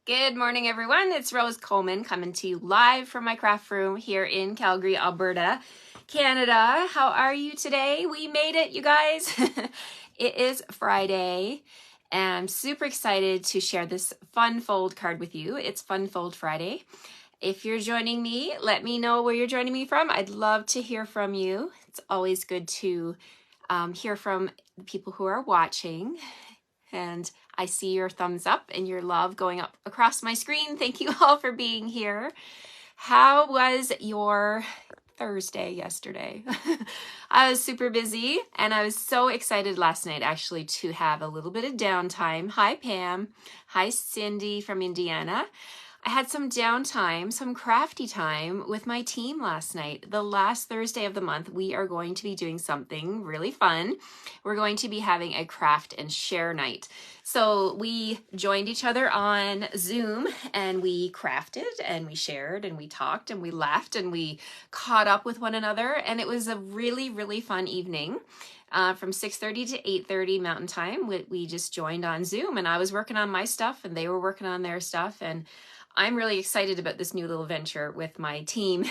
Good morning, everyone. It's Rose Coleman coming to you live from my craft room here in Calgary, Alberta, Canada. How are you today? We made it, you guys. It is Friday, and I'm super excited to share this fun fold card with you. It's Fun Fold Friday. If you're joining me, let me know where you're joining me from. I'd love to hear from you. It's always good to hear from the people who are watching. And I see your thumbs up and your love going up across my screen. Thank you all for being here. How was your Thursday yesterday? I was super busy and I was so excited last night actually to have a little bit of downtime. Hi, Pam. Hi, Cindy from Indiana. I had some downtime, some crafty time with my team last night. The last Thursday of the month, we are going to be doing something really fun. We're going to be having a craft and share night. So we joined each other on Zoom and we crafted and we shared and we talked and we laughed and we caught up with one another. And it was a really, really fun evening. From 6:30 to 8:30 Mountain Time, we just joined on Zoom and I was working on my stuff and they were working on their stuff. And I'm really excited about this new little venture with my team,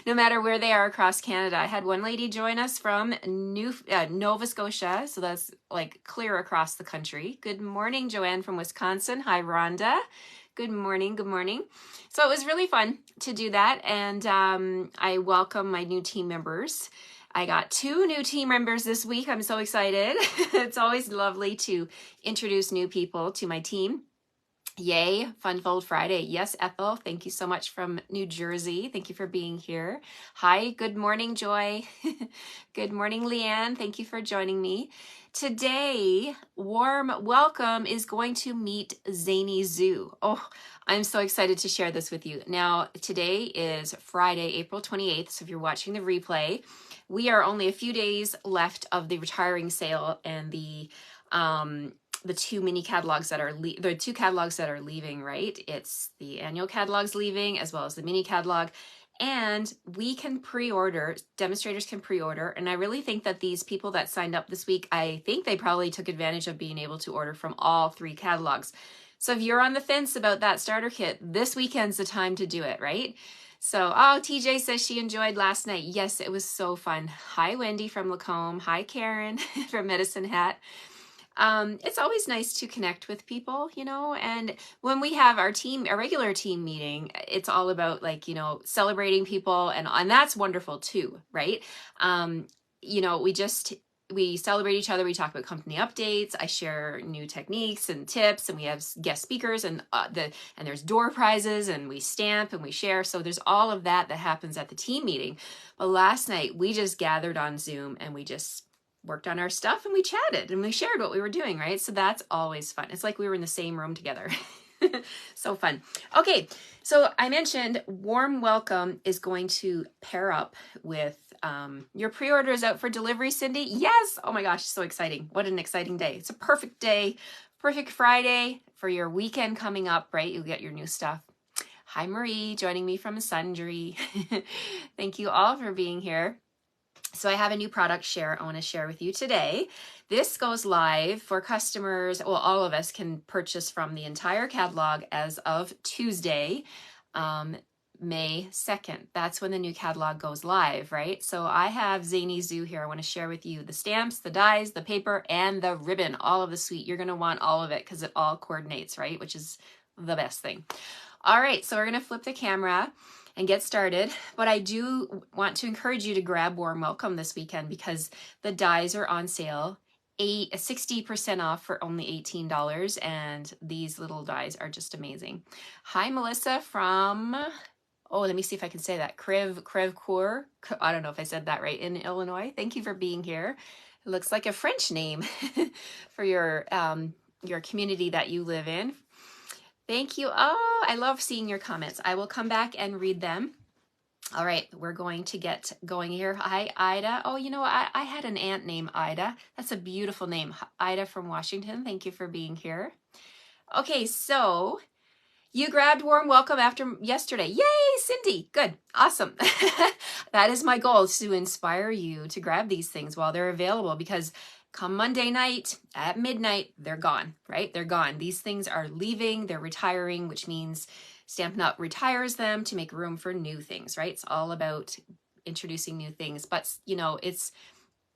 no matter where they are across Canada. I had one lady join us from Nova Scotia, so that's like clear across the country. Good morning, Joanne from Wisconsin. Hi, Rhonda. Good morning, good morning. So it was really fun to do that, and I welcome my new team members. I got 2 new team members this week. I'm so excited. It's always lovely to introduce new people to my team. Yay, Fun Fold Friday. Yes, Ethel, thank you so much from New Jersey. Thank you for being here. Hi, good morning, Joy. Good morning, Leanne. Thank you for joining me. Today, warm welcome is going to meet Zany Zoo. Oh, I'm so excited to share this with you. Now, today is Friday, April 28th, so if you're watching the replay, we are only a few days left of the retiring sale and the 2 mini catalogs that are the 2 catalogs that are leaving, right? It's the annual catalogs leaving as well as the mini catalog, and we can pre-order, demonstrators can pre-order, and I really think that these people that signed up this week, I think they probably took advantage of being able to order from all 3 catalogs. So if you're on the fence about that starter kit, this weekend's the time to do it, right? So, oh, TJ says she enjoyed last night. Yes, it was so fun. Hi, Wendy from Lacombe. Hi, Karen from Medicine Hat. It's always nice to connect with people, you know, and when we have our regular team meeting, it's all about like, you know, celebrating people and that's wonderful too, right? You know, we celebrate each other. We talk about company updates. I share new techniques and tips, and we have guest speakers and there's door prizes and we stamp and we share. So there's all of that happens at the team meeting. But last night we just gathered on Zoom and we just worked on our stuff and we chatted and we shared what we were doing, right? So that's always fun. It's like we were in the same room together. So fun. Okay, so I mentioned warm welcome is going to pair up with your pre-order is out for delivery, Cindy. Yes. Oh my gosh, so exciting. What an exciting day. It's a perfect day, perfect Friday for your weekend coming up, right? You'll get your new stuff. Hi, Marie, joining me from Sundry. Thank you all for being here. So I have a new product share I want to share with you today. This goes live for customers. Well, all of us can purchase from the entire catalog as of Tuesday, May 2nd. That's when the new catalog goes live, right? So I have Zany Zoo here. I want to share with you the stamps, the dies, the paper, and the ribbon, all of the suite. You're going to want all of it because it all coordinates, right? Which is the best thing. All right, so we're going to flip the camera and get started, but I do want to encourage you to grab Warm Welcome this weekend because the dies are on sale, 60% off for only $18, and these little dies are just amazing. Hi, Melissa from, oh, let me see if I can say that, Crèvecoeur, I don't know if I said that right, in Illinois. Thank you for being here. It looks like a French name for your community that you live in. Thank you. Oh, I love seeing your comments. I will come back and read them. All right, we're going to get going here. Hi, Ida. Oh, you know, I had an aunt named Ida. That's a beautiful name. Ida from Washington. Thank you for being here. Okay, so you grabbed Warm Welcome after yesterday. Yay, Cindy. Good. Awesome. That is my goal, is to inspire you to grab these things while they're available because come Monday night at midnight, they're gone, right? They're gone. These things are leaving, they're retiring, which means Stampin' Up! Retires them to make room for new things, right? It's all about introducing new things. But, you know, it's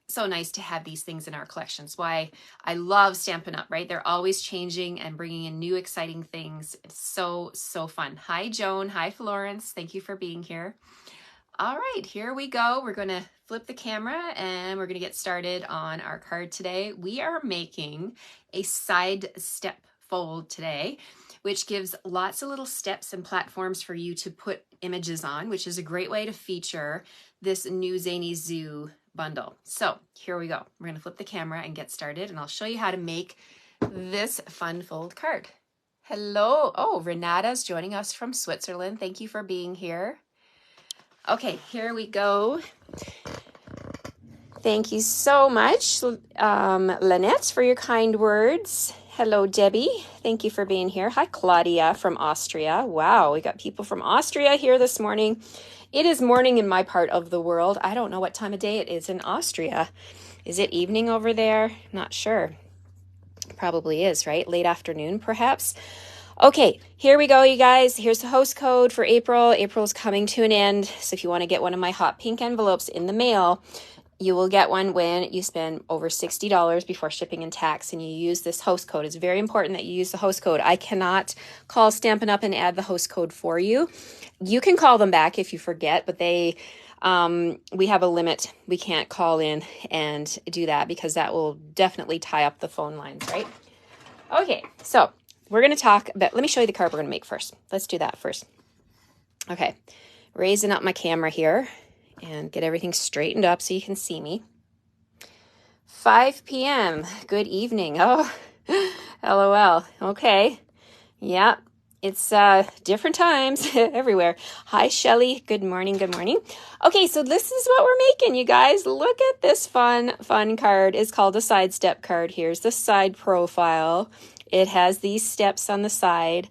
so nice to have these things in our collections. Why I love Stampin' Up!, right? They're always changing and bringing in new exciting things. It's so, so fun. Hi, Joan. Hi, Florence. Thank you for being here. All right, here we go. We're going to flip the camera and we're going to get started on our card today. We are making a side step fold today, which gives lots of little steps and platforms for you to put images on, which is a great way to feature this new Zany Zoo bundle. So here we go. We're going to flip the camera and get started, and I'll show you how to make this fun fold card. Hello. Oh, Renata's joining us from Switzerland. Thank you for being here. Okay, here we go. Thank you so much, Lynette, for your kind words. Hello, Debbie. Thank you for being here. Hi, Claudia from Austria. Wow, we got people from Austria here this morning. It is morning in my part of the world. I don't know what time of day it is in Austria. Is it evening over there? Not sure. Probably is, right? Late afternoon, perhaps. Okay, here we go, you guys. Here's the host code for April. April's coming to an end. So if you want to get one of my hot pink envelopes in the mail, you will get one when you spend over $60 before shipping and tax, and you use this host code. It's very important that you use the host code. I cannot call Stampin' Up! And add the host code for you. You can call them back if you forget, but we have a limit. We can't call in and do that because that will definitely tie up the phone lines, right? Okay, so we're going to talk about, let me show you the card we're going to make first. Let's do that first. Okay, raising up my camera here and get everything straightened up so you can see me. 5 p.m. Good evening. Oh, LOL. Okay. Yeah, it's different times everywhere. Hi, Shelly. Good morning. Good morning. Okay, so this is what we're making, you guys. Look at this fun card. It's called a side step card. Here's the side profile. It has these steps on the side,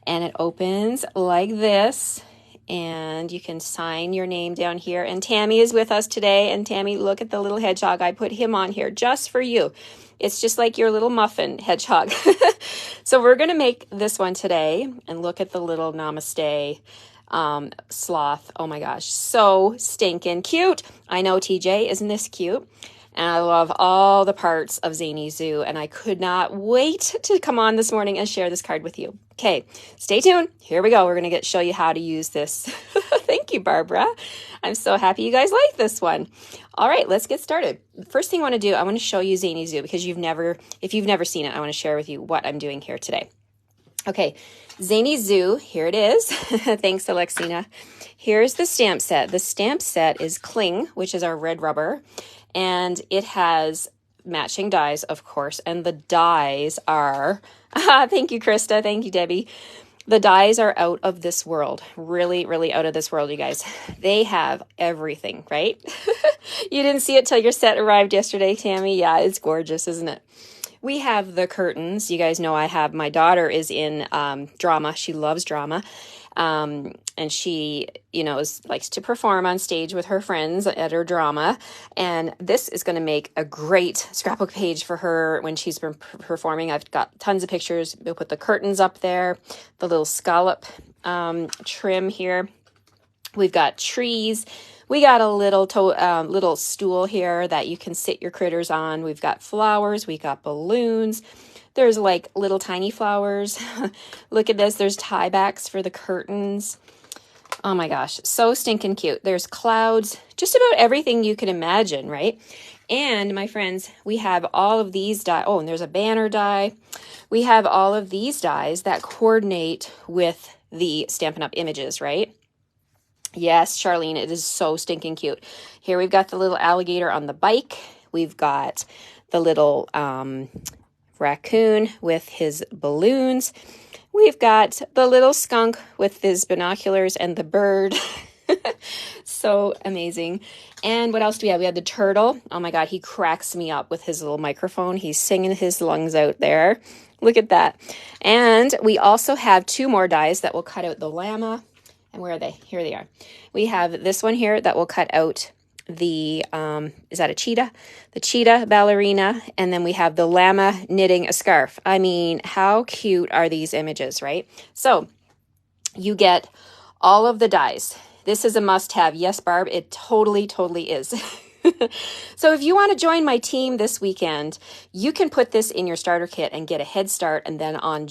and it opens like this, and you can sign your name down here. And Tammy is with us today, and Tammy, look at the little hedgehog. I put him on here just for you. It's just like your little muffin hedgehog. So we're going to make this one today, and look at the little namaste sloth. Oh my gosh, so stinking cute. I know, TJ, isn't this cute? And I love all the parts of Zany Zoo, and I could not wait to come on this morning and share this card with you. Okay, stay tuned. Here we go. We're going to show you how to use this. Thank you, Barbara. I'm so happy you guys like this one. All right, let's get started. First thing I want to do, I want to show you Zany Zoo because if you've never seen it, I want to share with you what I'm doing here today. Okay, Zany Zoo, here it is. Thanks, Alexina. Here's the stamp set. The stamp set is Cling, which is our red rubber. And it has matching dies, of course, and the dies are, thank you, Krista, thank you, Debbie. The dies are out of this world, really, really out of this world, you guys. They have everything, right? You didn't see it till your set arrived yesterday, Tammy. Yeah, it's gorgeous, isn't it? We have the curtains. You guys know my daughter is in drama. She loves drama. And she, likes to perform on stage with her friends at her drama. And this is going to make a great scrapbook page for her when she's been performing. I've got tons of pictures. We'll put the curtains up there, the little scallop trim here. We've got trees. We got a little stool here that you can sit your critters on. We've got flowers. We got balloons. There's like little tiny flowers. Look at this. There's tie backs for the curtains. Oh my gosh, so stinking cute. There's clouds, just about everything you can imagine, right? And my friends, we have all of these dies. Oh, and there's a banner die. We have all of these dies that coordinate with the Stampin' Up! Images, right? Yes, Charlene, it is so stinking cute. Here we've got the little alligator on the bike. We've got the little raccoon with his balloons. We've got the little skunk with his binoculars and the bird. So amazing. And what else do we have? We have the turtle. Oh my God, he cracks me up with his little microphone. He's singing his lungs out there. Look at that. And we also have 2 more dies that will cut out the llama. And where are they? Here they are. We have this one here that will cut out the, is that a cheetah? The cheetah ballerina, and then we have the llama knitting a scarf. I mean, how cute are these images, right? So you get all of the dies. This is a must-have. Yes, Barb, it totally, totally is. So if you want to join my team this weekend, you can put this in your starter kit and get a head start. And then on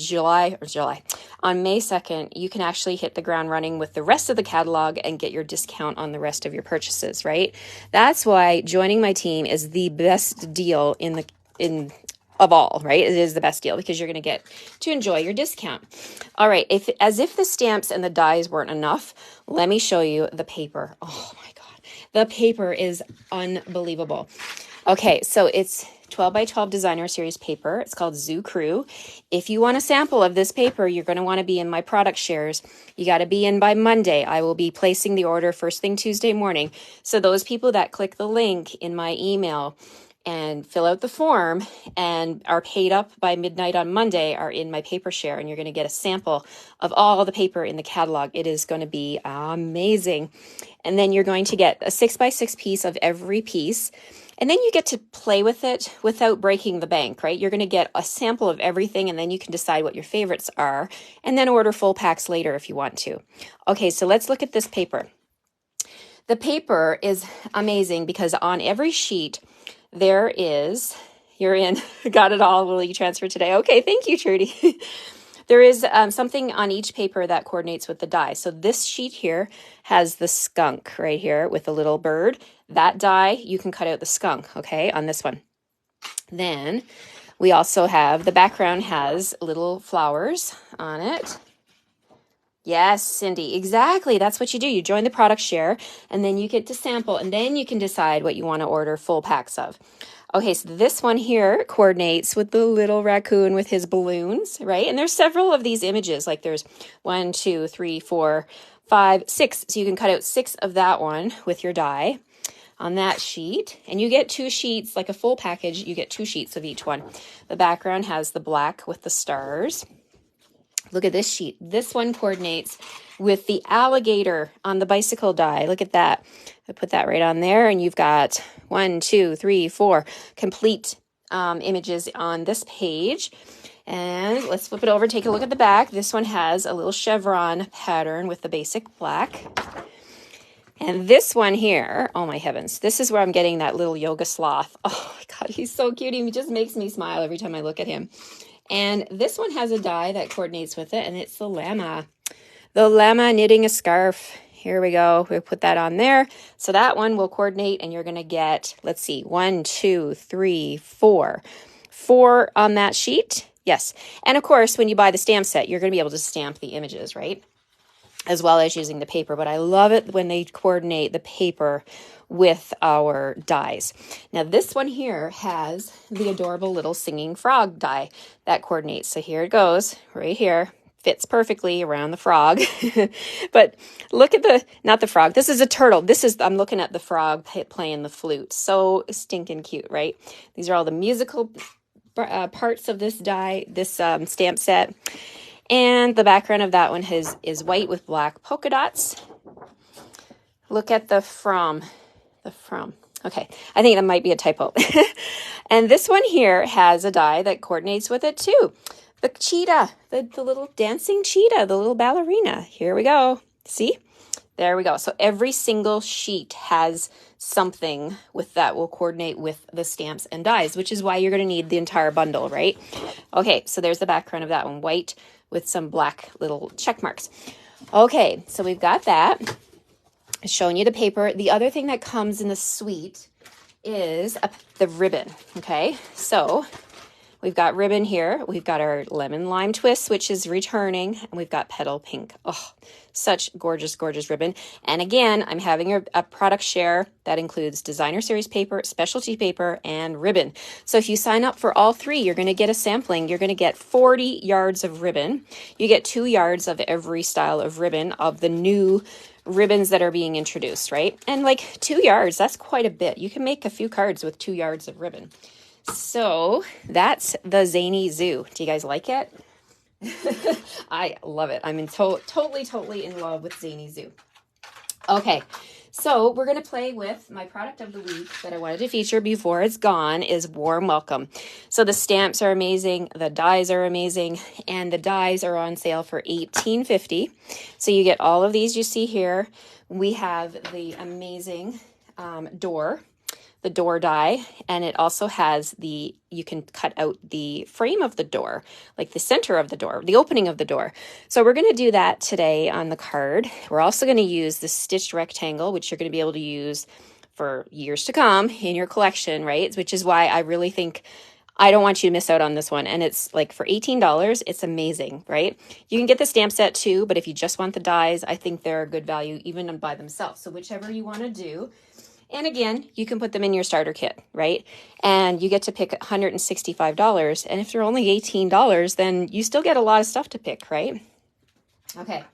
on May 2nd, you can actually hit the ground running with the rest of the catalog and get your discount on the rest of your purchases, right? That's why joining my team is the best deal of all, right? It is the best deal because you're going to get to enjoy your discount. All right, as if the stamps and the dies weren't enough, let me show you the paper. Oh my God, the paper is unbelievable. Okay, so it's 12 by 12 designer series paper. It's called Zoo Crew. If you want a sample of this paper, you're going to want to be in my product shares. You got to be in by Monday. I will be placing the order first thing Tuesday morning. So those people that click the link in my email and fill out the form and are paid up by midnight on Monday are in my paper share, and you're going to get a sample of all the paper in the catalog. It is going to be amazing. And then you're going to get a 6x6 piece of every piece. And then you get to play with it without breaking the bank, right? You're going to get a sample of everything, and then you can decide what your favorites are, and then order full packs later if you want to. Okay, so let's look at this paper. The paper is amazing because on every sheet, there is, you're in, got it all, will you transfer today? Okay, thank you, Trudy. There is something on each paper that coordinates with the die. So this sheet here has the skunk right here with a little bird. That die, you can cut out the skunk, okay, on this one. Then we also have, the background has little flowers on it. Yes, Cindy, exactly. That's what you do. You join the product share, and then you get to sample, and then you can decide what you want to order full packs of. Okay, so this one here coordinates with the little raccoon with his balloons, right? And there's several of these images, like there's 1, 2, 3, 4, 5, 6. So you can cut out 6 of that one with your die on that sheet, and you get 2 sheets, like a full package, you get 2 sheets of each one. The background has the black with the stars. Look at this sheet. This one coordinates with the alligator on the bicycle die. Look at that. I put that right on there, and you've got 1, 2, 3, 4 complete images on this page. And let's flip it over, take a look at the back. This one has a little chevron pattern with the basic black. And this one here, oh my heavens, this is where I'm getting that little yoga sloth. Oh my God, he's so cute. He just makes me smile every time I look at him. And this one has a die that coordinates with it, and it's the llama. The llama knitting a scarf. Here we go. We'll put that on there. So that one will coordinate, and you're going to get, let's see, 1, 2, 3, 4. 4 on that sheet. Yes. And of course, when you buy the stamp set, you're going to be able to stamp the images, right? As well as using the paper. But I love it when they coordinate the paper with our dies. Now this one here has the adorable little singing frog die that coordinates. So here it goes right here, fits perfectly around the frog. But look at not the frog, this is a turtle. I'm looking at the frog playing the flute. So stinking cute, right? These are all the musical parts of this die, this stamp set. And the background of that one is white with black polka dots. Look at the from. Okay, I think that might be a typo. And this one here has a die that coordinates with it too. The cheetah, the little dancing cheetah, the little ballerina. Here we go. See? There we go. So every single sheet has something with that will coordinate with the stamps and dies, which is why you're going to need the entire bundle, right? Okay, so there's the background of that one, white with some black little check marks. Okay, so we've got that. Showing you the paper. The other thing that comes in the suite is the ribbon. Okay, so we've got ribbon here. We've got our lemon lime twist, which is returning, and we've got petal pink. Oh, such gorgeous, gorgeous ribbon. And again, I'm having a product share that includes designer series paper, specialty paper, and ribbon. So if you sign up for all 3, you're going to get a sampling. You're going to get 40 yards of ribbon. You get 2 yards of every style of ribbon of the new ribbons that are being introduced, right? And like 2 yards, that's quite a bit. You can make a few cards with 2 yards of ribbon. So that's the Zany Zoo. Do you guys like it? I love it. I'm totally in love with Zany Zoo. Okay, So we're going to play with my product of the week that I wanted to feature before it's gone is Warm Welcome. So the stamps are amazing, the dies are amazing, and the dies are on sale for $18.50. So you get all of these you see here. We have the amazing the door die, and it also has you can cut out the frame of the door, like the center of the door, the opening of the door. So we're going to do that today on the card. We're also going to use the stitched rectangle, which you're going to be able to use for years to come in your collection, right? Which is why I really think I don't want you to miss out on this one. And it's like for $18, it's amazing, right? You can get the stamp set too, but if you just want the dies, I think they're a good value even by themselves. So whichever you want to do. And again, you can put them in your starter kit, right? And you get to pick $165. And if they're only $18, then you still get a lot of stuff to pick, right? Okay,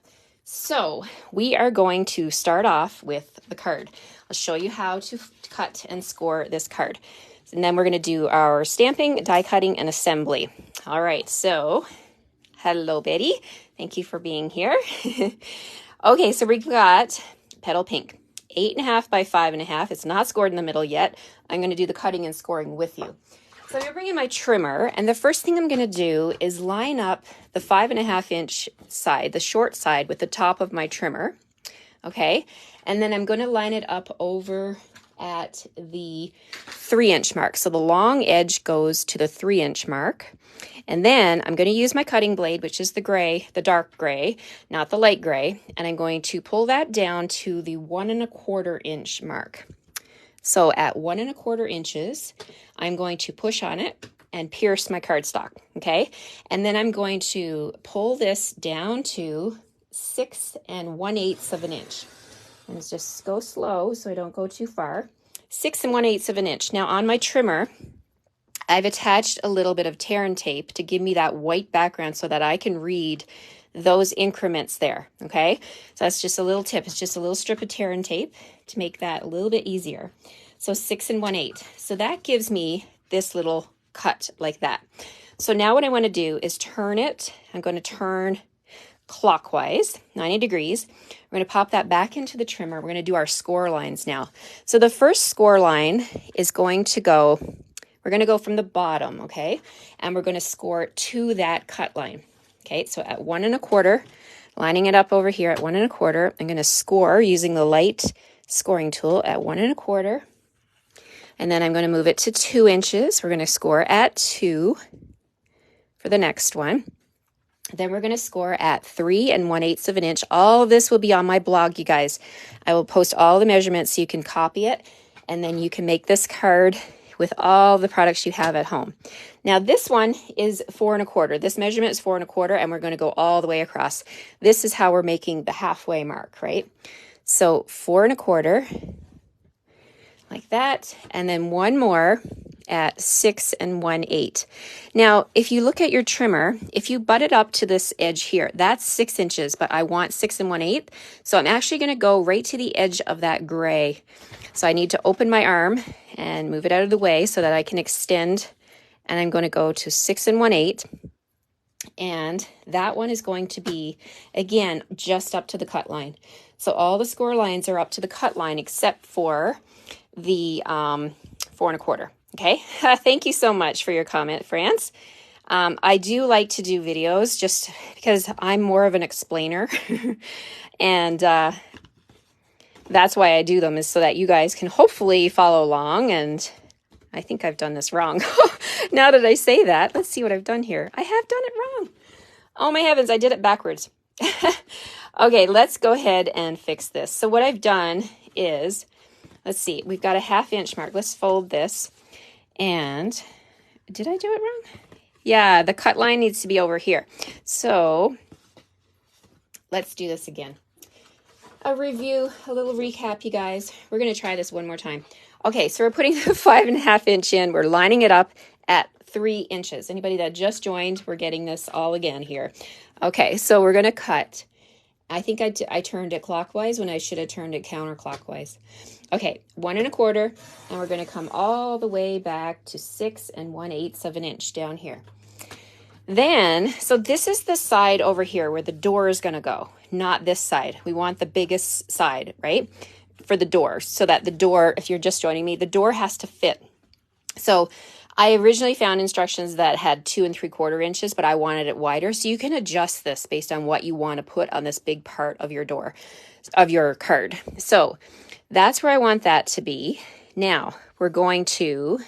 so we are going to start off with the card. I'll show you how to cut and score this card. And then we're going to do our stamping, die cutting, and assembly. All right, so hello, Betty. Thank you for being here. Okay, so we've got Petal Pink. 8.5 by 5.5. It's not scored in the middle yet. I'm going to do the cutting and scoring with you. So I'm going to bring in my trimmer, and the first thing I'm going to do is line up the 5.5-inch side, the short side, with the top of my trimmer. Okay, and then I'm going to line it up over at the 3-inch mark. So the long edge goes to the 3-inch mark. And then I'm going to use my cutting blade, which is the gray, the dark gray, not the light gray. And I'm going to pull that down to the 1.25-inch mark. So at 1.25 inches, I'm going to push on it and pierce my cardstock, okay? And then I'm going to pull this down to 6 1/8 of an inch. And just go slow so I don't go too far. 6 1/8 of an inch. Now on my trimmer, I've attached a little bit of tear and tape to give me that white background so that I can read those increments there, okay? So that's just a little tip. It's just a little strip of tear and tape to make that a little bit easier. So 6 1/8. So that gives me this little cut like that. So now what I want to do is turn it. I'm going to turn clockwise, 90 degrees. We're going to pop that back into the trimmer. We're going to do our score lines now. So the first score line is going to go, we're going to go from the bottom, okay? And we're going to score to that cut line. Okay, so at 1.25, lining it up over here at 1.25, I'm going to score using the light scoring tool at 1.25. And then I'm going to move it to 2 inches. We're going to score at 2 for the next one. Then we're going to score at 3 1/8 of an inch. All of this will be on my blog, you guys. I will post all the measurements so you can copy it, and then you can make this card with all the products you have at home. Now this one is 4 1/4. This measurement is 4 1/4, and we're going to go all the way across. This is how we're making the halfway mark, right? So 4 1/4, like that, and then one more at 6 1/8. Now, if you look at your trimmer, if you butt it up to this edge here, that's 6 inches, but I want 6 1/8. So I'm actually going to go right to the edge of that gray. So I need to open my arm and move it out of the way so that I can extend, and I'm going to go to 6 1/8. And that one is going to be, again, just up to the cut line. So all the score lines are up to the cut line except for the 4 1/4. Okay, thank you so much for your comment, France. I do like to do videos just because I'm more of an explainer. And that's why I do them, is so that you guys can hopefully follow along. And I think I've done this wrong. Now that I say that, let's see what I've done here. I have done it wrong. Oh my heavens, I did it backwards. Okay, let's go ahead and fix this. So what I've done is, let's see, we've got a 1/2 inch mark. Let's fold this. And did I do it wrong? Yeah, the cut line needs to be over here. So let's do this again. A review, a little recap, you guys. We're going to try this one more time. Okay, so we're putting the 5.5 inch in. We're lining it up at 3 inches. Anybody that just joined, we're getting this all again here. Okay, so we're going to cut. I think I turned it clockwise when I should have turned it counterclockwise. Okay, 1 1/4, and we're going to come all the way back to 6 1/8 of an inch down here. Then, so this is the side over here where the door is going to go, not this side. We want the biggest side, right? for the door, so that the door, if you're just joining me, the door has to fit. So I originally found instructions that had 2 3/4 inches, but I wanted it wider. So you can adjust this based on what you want to put on this big part of your door, of your card. So that's where I want that to be. Now we're going to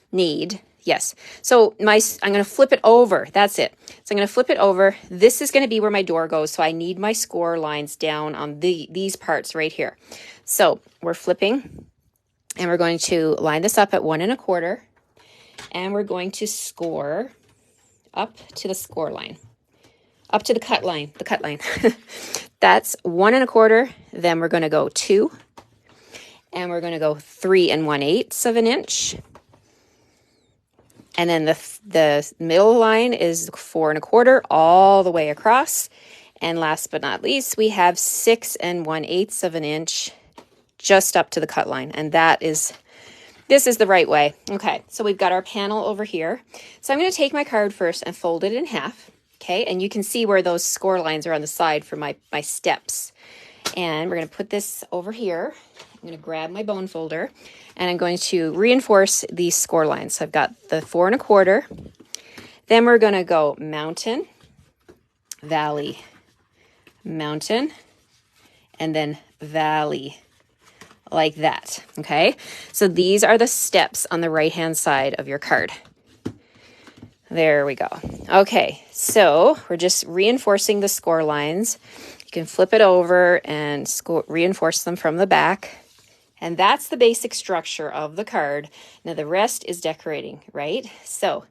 need, yes. So I'm going to flip it over. That's it. So I'm going to flip it over. This is going to be where my door goes. So I need my score lines down on these parts right here. So we're flipping and we're going to line this up at 1 1/4. And we're going to score up to the score line, up to the cut line, That's 1 1/4. Then we're going to go 2, and we're going to go 3 1/8 of an inch. And then the middle line is 4 1/4 all the way across. And last but not least, we have 6 1/8 of an inch just up to the cut line. And this is the right way. Okay, so we've got our panel over here. So I'm going to take my card first and fold it in half. Okay, and you can see where those score lines are on the side for my steps. And we're going to put this over here. I'm going to grab my bone folder and I'm going to reinforce these score lines. So I've got the 4 1/4. Then we're going to go mountain, valley, mountain, and then valley. Like that, okay? So these are the steps on the right-hand side of your card. There we go. Okay, so we're just reinforcing the score lines. You can flip it over and reinforce them from the back. And that's the basic structure of the card. Now the rest is decorating, right? So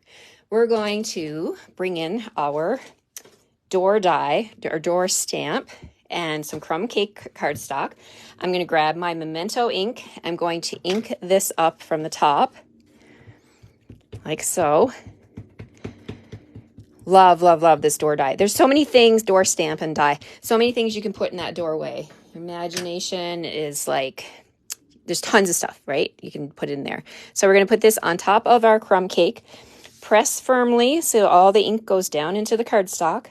we're going to bring in our door die, or door stamp, and some crumb cake cardstock. I'm going to grab my Memento ink. I'm going to ink this up from the top, like so. Love, love, love this door die. There's so many things, door stamp and die, so many things you can put in that doorway. Imagination is like, there's tons of stuff, right? You can put in there. So we're going to put this on top of our crumb cake. Press firmly so all the ink goes down into the cardstock.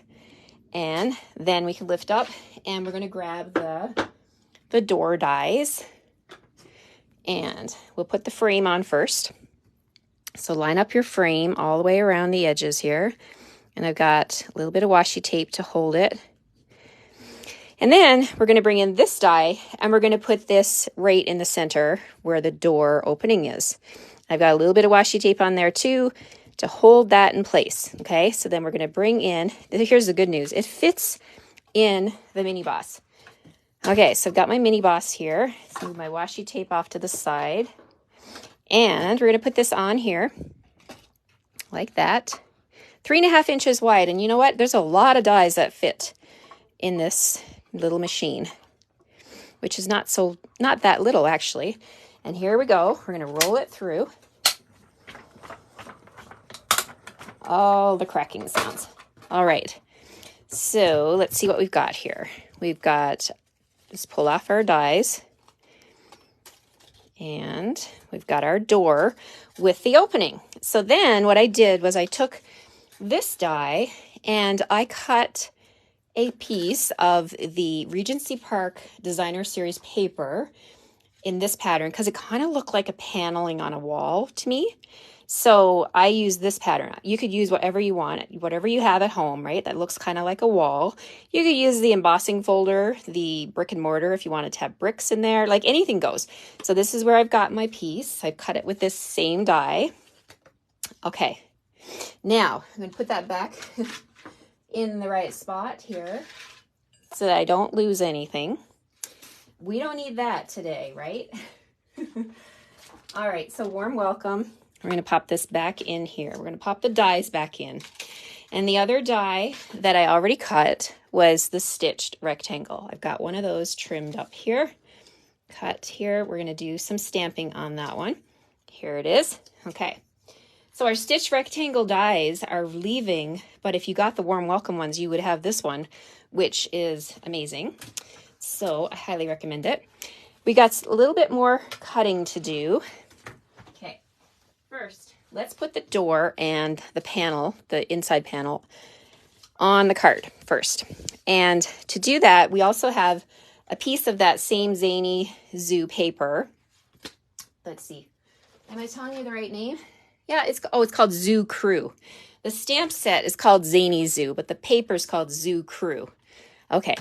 And then we can lift up and we're going to grab the door dies and we'll put the frame on first. So line up your frame all the way around the edges here. And I've got a little bit of washi tape to hold it. And then we're going to bring in this die and we're going to put this right in the center where the door opening is. I've got a little bit of washi tape on there too, to hold that in place. Okay, so then we're going to bring in, here's the good news, it fits in the mini boss. Okay, so I've got my mini boss here. Let's move my washi tape off to the side. And we're going to put this on here like that. 3 1/2 inches wide. And you know what? There's a lot of dies that fit in this little machine, which is not that little actually. And here we go. We're going to roll it through. All the cracking sounds. All right. So let's see what we've got here. We've got, let's pull off our dies. And we've got our door with the opening. So then what I did was I took this die and I cut a piece of the Regency Park Designer Series paper in this pattern because it kind of looked like a paneling on a wall to me. So I use this pattern. You could use whatever you want, whatever you have at home, right? That looks kind of like a wall. You could use the embossing folder, the brick and mortar if you wanted to have bricks in there, like anything goes. So this is where I've got my piece. I've cut it with this same die. Okay, now I'm going to put that back in the right spot here so that I don't lose anything. We don't need that today, right? All right, so warm welcome. We're going to pop this back in here. We're going to pop the dies back in. And the other die that I already cut was the stitched rectangle. I've got one of those trimmed up here. Cut here. We're going to do some stamping on that one. Here it is. Okay. So our stitched rectangle dies are leaving, but if you got the warm welcome ones, you would have this one, which is amazing. So I highly recommend it. We got a little bit more cutting to do. Okay. First, let's put the door and the panel, the inside panel, on the card first. And to do that, we also have a piece of that same Zany Zoo paper. Let's see. Am I telling you the right name? Yeah, it's called Zoo Crew. The stamp set is called Zany Zoo, but the paper is called Zoo Crew. Okay,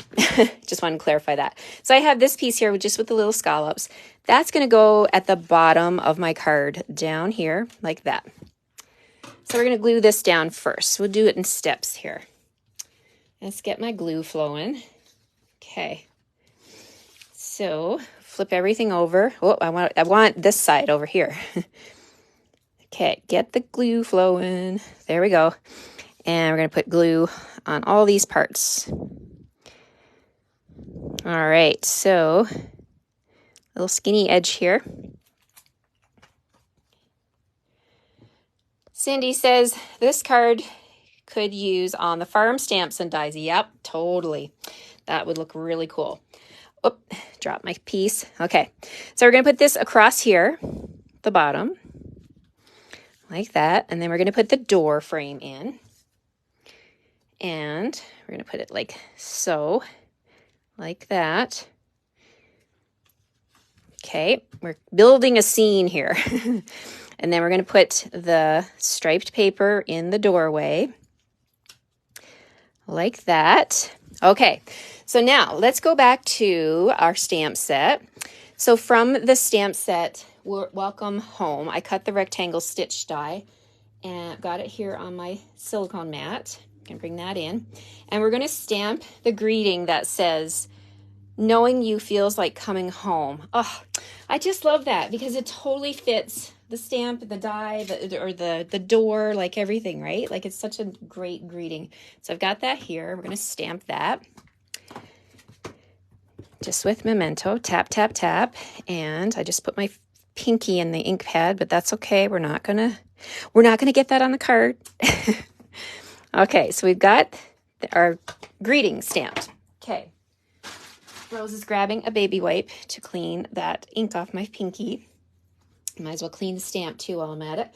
just want to clarify that. So I have this piece here just with the little scallops. That's going to go at the bottom of my card down here like that. So we're going to glue this down first. We'll do it in steps here. Let's get my glue flowing. Okay. So flip everything over. Oh, I want this side over here. Okay, get the glue flowing. There we go. And we're going to put glue on all these parts. All right, so little skinny edge here. Cindy says this card could use on the farm stamps and dies. Yep, totally. That would look really cool. Oop, drop my piece. Okay, so we're going to put this across here, the bottom, like that. And then we're going to put the door frame in. And we're going to put it like so, like that. Okay, we're building a scene here. And then we're going to put the striped paper in the doorway, like that. Okay, so now let's go back to our stamp set. So from the stamp set, Welcome Home, I cut the rectangle stitch die and got it here on my silicone mat. I'm going to bring that in. And we're going to stamp the greeting that says, knowing you feels like coming home. Oh, I just love that because it totally fits the stamp, the die, the door, like everything, right? Like it's such a great greeting. So I've got that here. We're going to stamp that. Just with Memento, tap, tap, tap. And I just put my pinky in the ink pad, but that's okay. We're not gonna get that on the card. Okay, so we've got our greeting stamped. Okay. Rose is grabbing a baby wipe to clean that ink off my pinky. Might as well clean the stamp too while I'm at it.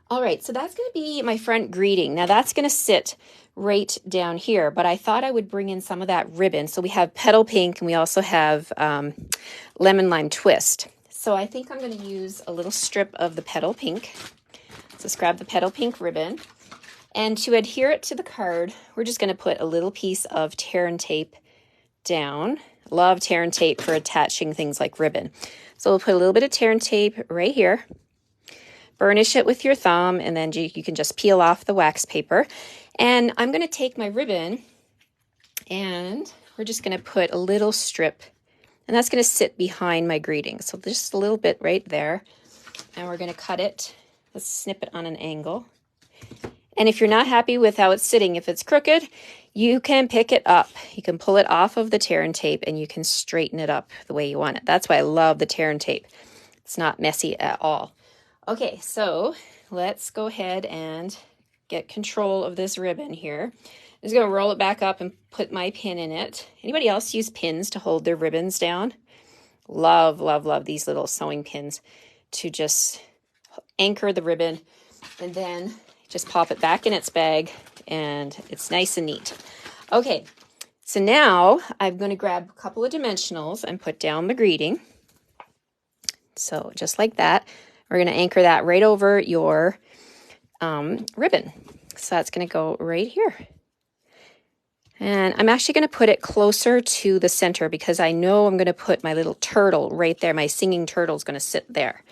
All right, so that's going to be my front greeting. Now that's going to sit right down here, but I thought I would bring in some of that ribbon. So we have petal pink and we also have lemon lime twist. So I think I'm going to use a little strip of the petal pink. So let's grab the petal pink ribbon. And to adhere it to the card, we're just going to put a little piece of tear and tape down. Love tear and tape for attaching things like ribbon. So we'll put a little bit of tear and tape right here. Burnish it with your thumb, and then you can just peel off the wax paper. And I'm going to take my ribbon, and we're just going to put a little strip, and that's going to sit behind my greeting. So just a little bit right there. And we're going to cut it. Let's snip it on an angle. And if you're not happy with how it's sitting, if it's crooked, you can pick it up. You can pull it off of the tear and tape and you can straighten it up the way you want it. That's why I love the tear and tape. It's not messy at all. Okay, so let's go ahead and get control of this ribbon here. I'm just going to roll it back up and put my pin in it. Anybody else use pins to hold their ribbons down? Love, love, love these little sewing pins to just anchor the ribbon, and then just pop it back in its bag, and it's nice and neat. Okay, so now I'm going to grab a couple of dimensionals and put down the greeting. So just like that, we're going to anchor that right over your ribbon. So that's going to go right here. And I'm actually going to put it closer to the center because I know I'm going to put my little turtle right there. My singing turtle is going to sit there.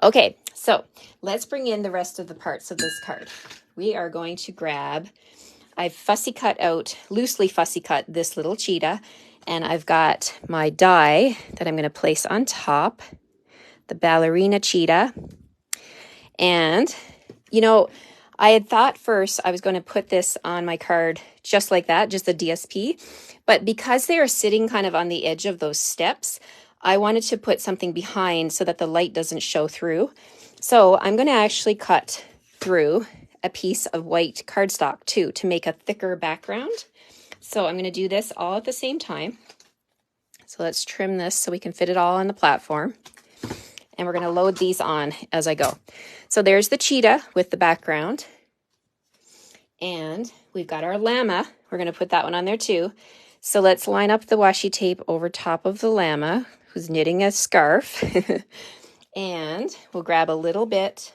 Okay, so let's bring in the rest of the parts of this card. We are going to grab, I've loosely fussy cut this little cheetah, and I've got my die that I'm going to place on top, the ballerina cheetah. And, you know, I had thought first I was going to put this on my card just like that, just the DSP. But because they are sitting kind of on the edge of those steps, I wanted to put something behind so that the light doesn't show through. So I'm going to actually cut through a piece of white cardstock too to make a thicker background. So I'm going to do this all at the same time. So let's trim this so we can fit it all on the platform. And we're going to load these on as I go. So there's the cheetah with the background. And we've got our llama. We're going to put that one on there too. So let's line up the washi tape over top of the llama who's knitting a scarf. And we'll grab a little bit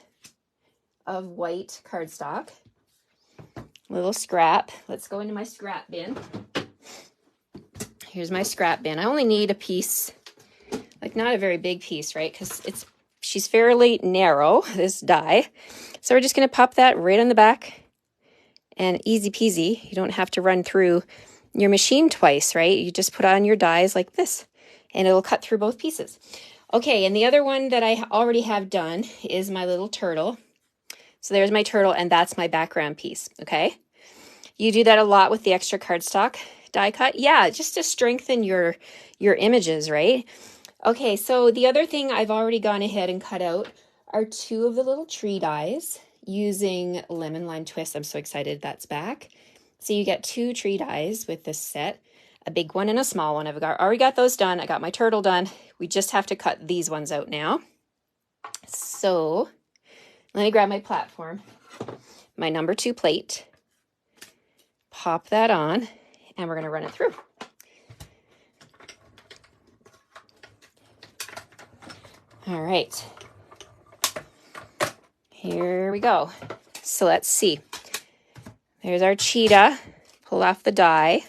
of white cardstock, a little scrap. Let's go into my scrap bin. Here's my scrap bin. I only need a piece, like not a very big piece, right? Because she's fairly narrow, this die. So we're just going to pop that right on the back, and easy peasy. You don't have to run through your machine twice, right? You just put on your dies like this, and it'll cut through both pieces. Okay, and the other one that I already have done is my little turtle. So there's my turtle, and that's my background piece, okay? You do that a lot with the extra cardstock die cut. Yeah, just to strengthen your images, right? Okay, so the other thing I've already gone ahead and cut out are 2 of the little tree dies using lemon lime twist. I'm so excited that's back. So you get 2 tree dies with this set, a big one and a small one. I've already got those done. I got my turtle done. We just have to cut these ones out now. So let me grab my platform, my number 2 plate, pop that on, and we're going to run it through. All right, here we go. So let's see. There's our cheetah. Pull off the die,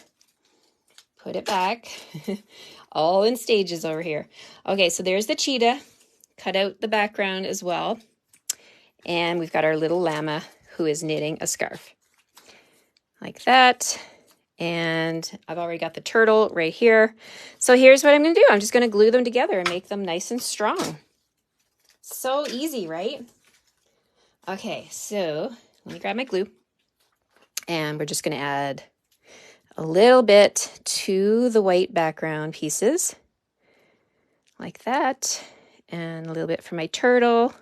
put it back, all in stages over here. Okay, so there's the cheetah. Cut out the background as well. And we've got our little llama who is knitting a scarf. Like that. And I've already got the turtle right here. So here's what I'm going to do. I'm just going to glue them together and make them nice and strong. So easy, right? Okay, so let me grab my glue. And we're just going to add a little bit to the white background pieces. Like that. And a little bit for my turtle.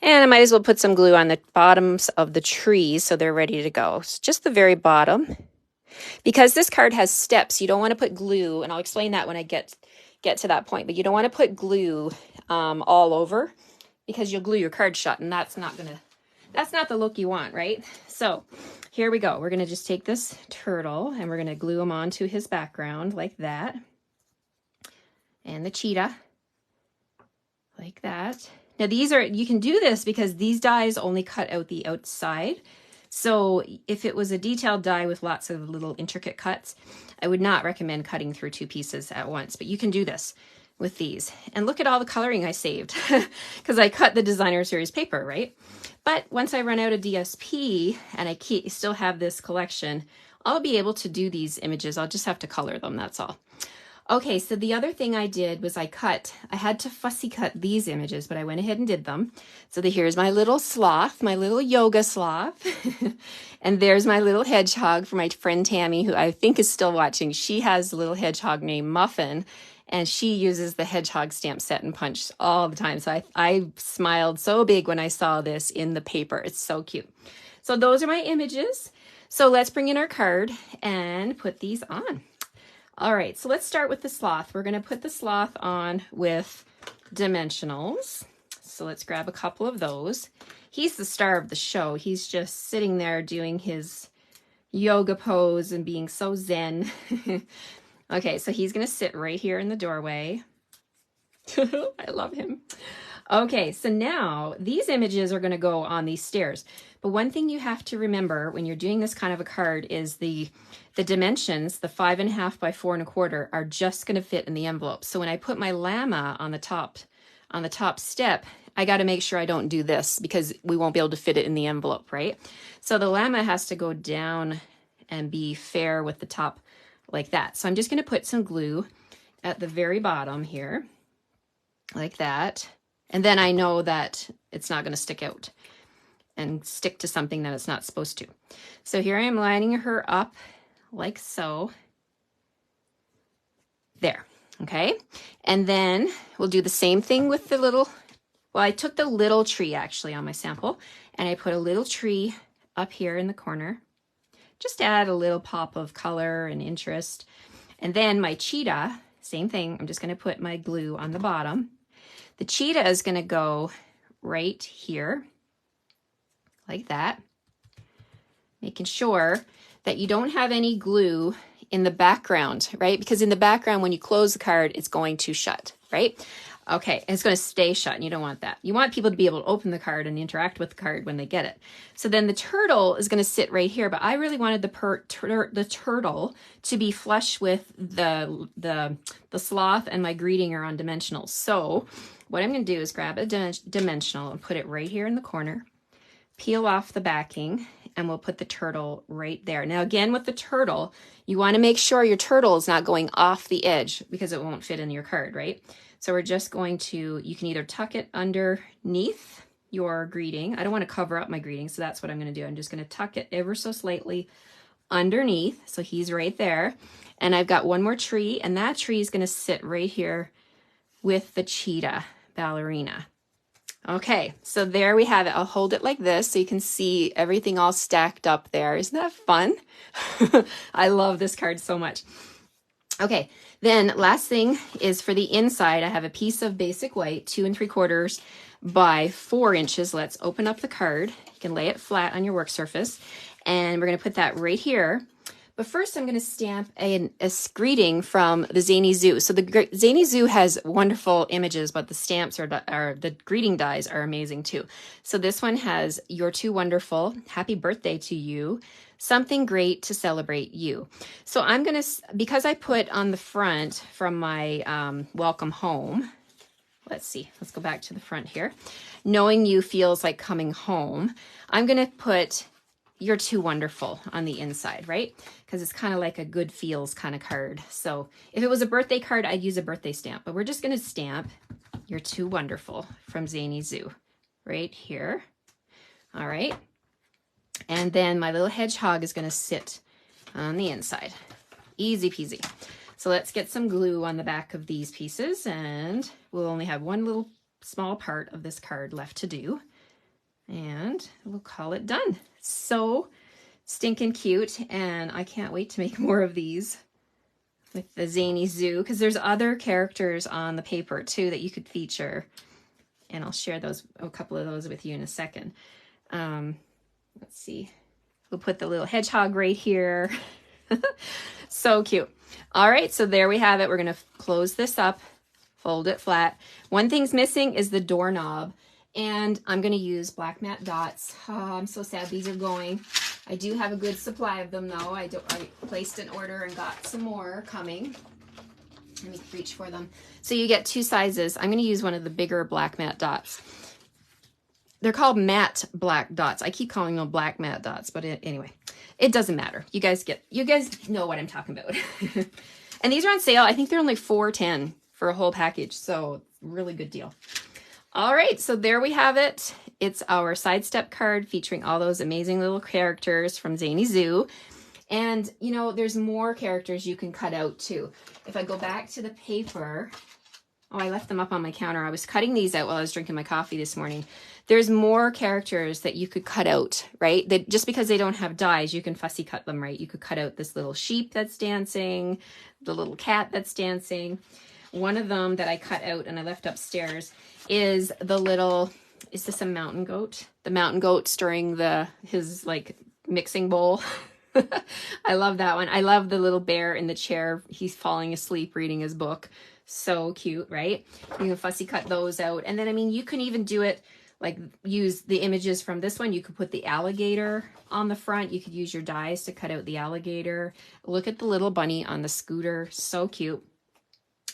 And I might as well put some glue on the bottoms of the trees so they're ready to go. So just the very bottom. Because this card has steps, you don't want to put glue, and I'll explain that when I get to that point, but you don't want to put glue all over because you'll glue your card shut, and that's not the look you want, right? So here we go. We're going to just take this turtle and we're going to glue him onto his background like that. And the cheetah like that. Now you can do this because these dies only cut out the outside. So if it was a detailed die with lots of little intricate cuts, I would not recommend cutting through 2 pieces at once, but you can do this with these. And look at all the coloring I saved because I cut the designer series paper, right? But once I run out of DSP and I still have this collection, I'll be able to do these images. I'll just have to color them, that's all. Okay, so the other thing I did was I had to fussy cut these images, but I went ahead and did them. So here's my little sloth, my little yoga sloth. And there's my little hedgehog for my friend Tammy, who I think is still watching. She has a little hedgehog named Muffin, and she uses the hedgehog stamp set and punch all the time. So I smiled so big when I saw this in the paper. It's so cute. So those are my images. So let's bring in our card and put these on. All right, so let's start with the sloth. We're going to put the sloth on with dimensionals. So let's grab a couple of those. He's the star of the show. He's just sitting there doing his yoga pose and being so zen. Okay, so he's going to sit right here in the doorway. I love him. Okay, so now these images are going to go on these stairs. But one thing you have to remember when you're doing this kind of a card is the dimensions, the 5.5 by 4.25, are just going to fit in the envelope. So when I put my llama on the top step, I got to make sure I don't do this because we won't be able to fit it in the envelope, right? So the llama has to go down and be fair with the top like that. So I'm just going to put some glue at the very bottom here, like that. And then I know that it's not going to stick out and stick to something that it's not supposed to. So here I am lining her up like so. There, okay? And then we'll do the same thing with the little, well, I took the little tree actually on my sample, and I put a little tree up here in the corner. Just add a little pop of color and interest. And then my cheetah, same thing. I'm just going to put my glue on the bottom. The cheetah is going to go right here, like that, making sure that you don't have any glue in the background, right? Because in the background, when you close the card, it's going to shut, right? Okay, and it's going to stay shut, and you don't want that. You want people to be able to open the card and interact with the card when they get it. So then the turtle is going to sit right here, but I really wanted the turtle to be flush with the sloth, and my greeting are on dimensionals. So what I'm going to do is grab a dimensional and put it right here in the corner, peel off the backing, and we'll put the turtle right there. Now again, with the turtle, you want to make sure your turtle is not going off the edge because it won't fit in your card, right? So we're just going to, you can either tuck it underneath your greeting. I don't want to cover up my greeting, so that's what I'm going to do. I'm just going to tuck it ever so slightly underneath. So he's right there. And I've got one more tree, and that tree is going to sit right here with the cheetah ballerina. Okay, so there we have it. I'll hold it like this so you can see everything all stacked up there. Isn't that fun? I love this card so much. Okay, then last thing is for the inside. I have a piece of basic white, 2 3/4 by 4 inches. Let's open up the card. You can lay it flat on your work surface, and we're going to put that right here. But first, I'm going to stamp a greeting from the Zany Zoo. So the Zany Zoo has wonderful images, but the stamps the greeting dies are amazing too. So this one has, "You're too wonderful. Happy birthday to you. Something great to celebrate you." So I'm going to, because I put on the front from my welcome home, let's see, let's go back to the front here. "Knowing you feels like coming home." I'm going to put "You're too wonderful" on the inside, right? Because it's kind of like a good feels kind of card. So if it was a birthday card, I'd use a birthday stamp, but we're just going to stamp "You're too wonderful" from Zany Zoo right here. All right. And then my little hedgehog is going to sit on the inside. Easy peasy. So let's get some glue on the back of these pieces, and we'll only have one little small part of this card left to do. And we'll call it done. So stinking cute, and I can't wait to make more of these with the Zany Zoo, because there's other characters on the paper too that you could feature, and I'll share those, a couple of those with you in a second. Let's see, we'll put the little hedgehog right here. So cute. All right, so there we have it. We're going to close this up, fold it flat. One thing's missing is the doorknob, and I'm going to use black matte dots. Oh, I'm so sad these are going. I do have a good supply of them though. I placed an order and got some more coming. Let me reach for them. So you get 2 sizes. I'm going to use one of the bigger black matte dots. They're called matte black dots. I keep calling them black matte dots, but anyway, it doesn't matter. You guys know what I'm talking about. And these are on sale. I think they're only $4.10 for a whole package. So really good deal. All right, so there we have it. It's our sidestep card featuring all those amazing little characters from Zany Zoo. And, you know, there's more characters you can cut out too. If I go back to the paper, oh, I left them up on my counter. I was cutting these out while I was drinking my coffee this morning. There's more characters that you could cut out, right? That just because they don't have dies, you can fussy cut them, right? You could cut out this little sheep that's dancing, the little cat that's dancing. One of them that I cut out and I left upstairs is the little, is this a mountain goat? The mountain goat stirring his like mixing bowl. I love that one. I love the little bear in the chair. He's falling asleep reading his book. So cute, right? You can fussy cut those out. And then, I mean, you can even do it like use the images from this one. You could put the alligator on the front. You could use your dies to cut out the alligator. Look at the little bunny on the scooter. So cute.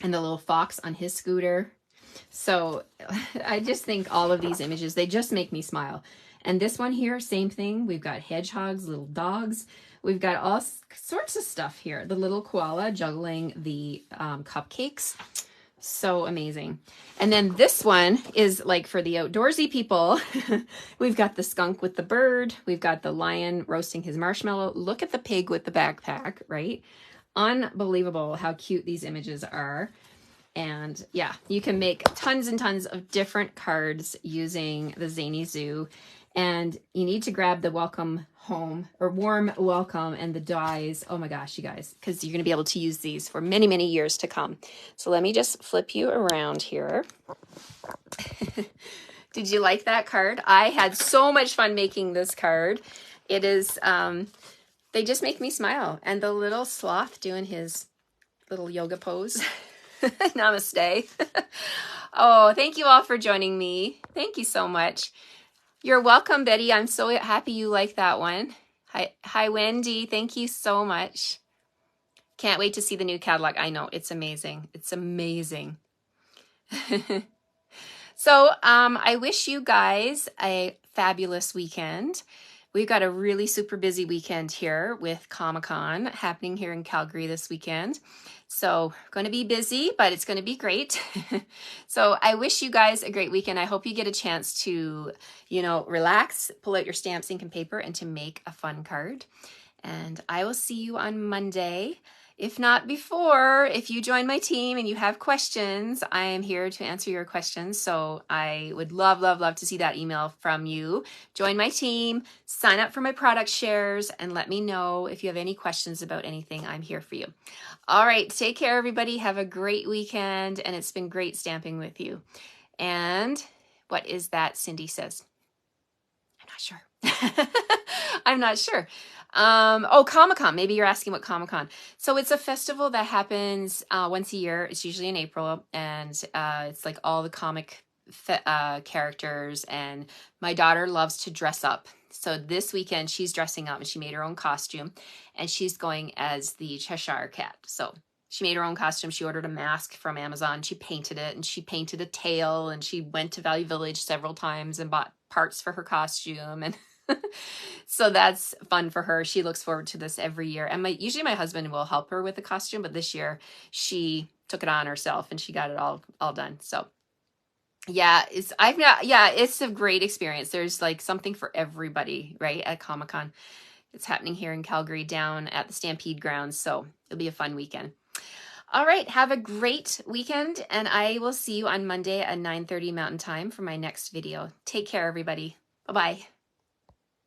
And the little fox on his scooter. So I just think all of these images, they just make me smile. And this one here, same thing. We've got hedgehogs, little dogs. We've got all sorts of stuff here. The little koala juggling the cupcakes. So amazing. And then this one is like for the outdoorsy people. We've got the skunk with the bird. We've got the lion roasting his marshmallow. Look at the pig with the backpack, right? Unbelievable how cute these images are. And yeah, you can make tons and tons of different cards using the Zany Zoo. And you need to grab the welcome home or warm welcome and the dies. Oh my gosh, you guys, because you're going to be able to use these for many, many years to come. So let me just flip you around here. Did you like that card? I had so much fun making this card. It is They just make me smile. And the little sloth doing his little yoga pose. Namaste. Oh, thank you all for joining me. Thank you so much. You're welcome, Betty. I'm so happy you like that one. Hi, Wendy. Thank you so much. Can't wait to see the new catalog. I know, it's amazing. It's amazing. So I wish you guys a fabulous weekend. We've got a really super busy weekend here with Comic-Con happening here in Calgary this weekend. So going to be busy, but it's going to be great. So I wish you guys a great weekend. I hope you get a chance to, relax, pull out your stamps, ink, and paper, and to make a fun card. And I will see you on Monday. If not before, if you join my team and you have questions, I am here to answer your questions. So I would love, love, love to see that email from you. Join my team, sign up for my product shares, and let me know if you have any questions about anything. I'm here for you. All right, take care, everybody. Have a great weekend, and it's been great stamping with you. And what is that Cindy says? I'm not sure. I'm not sure. Oh, Comic-Con. Maybe you're asking what Comic-Con. So it's a festival that happens once a year. It's usually in April, and it's like all the comic characters, and my daughter loves to dress up. So this weekend she's dressing up, and she made her own costume, and she's going as the Cheshire Cat. So she made her own costume. She ordered a mask from Amazon. She painted it, and she painted a tail, and she went to Value Village several times and bought parts for her costume, and so that's fun for her. She looks forward to this every year. And usually my husband will help her with the costume, but this year she took it on herself and she got it all done. So yeah, it's a great experience. There's like something for everybody, right? At Comic-Con. It's happening here in Calgary down at the Stampede grounds. So it'll be a fun weekend. All right, have a great weekend, and I will see you on Monday at 9:30 Mountain Time for my next video. Take care, everybody. Bye-bye.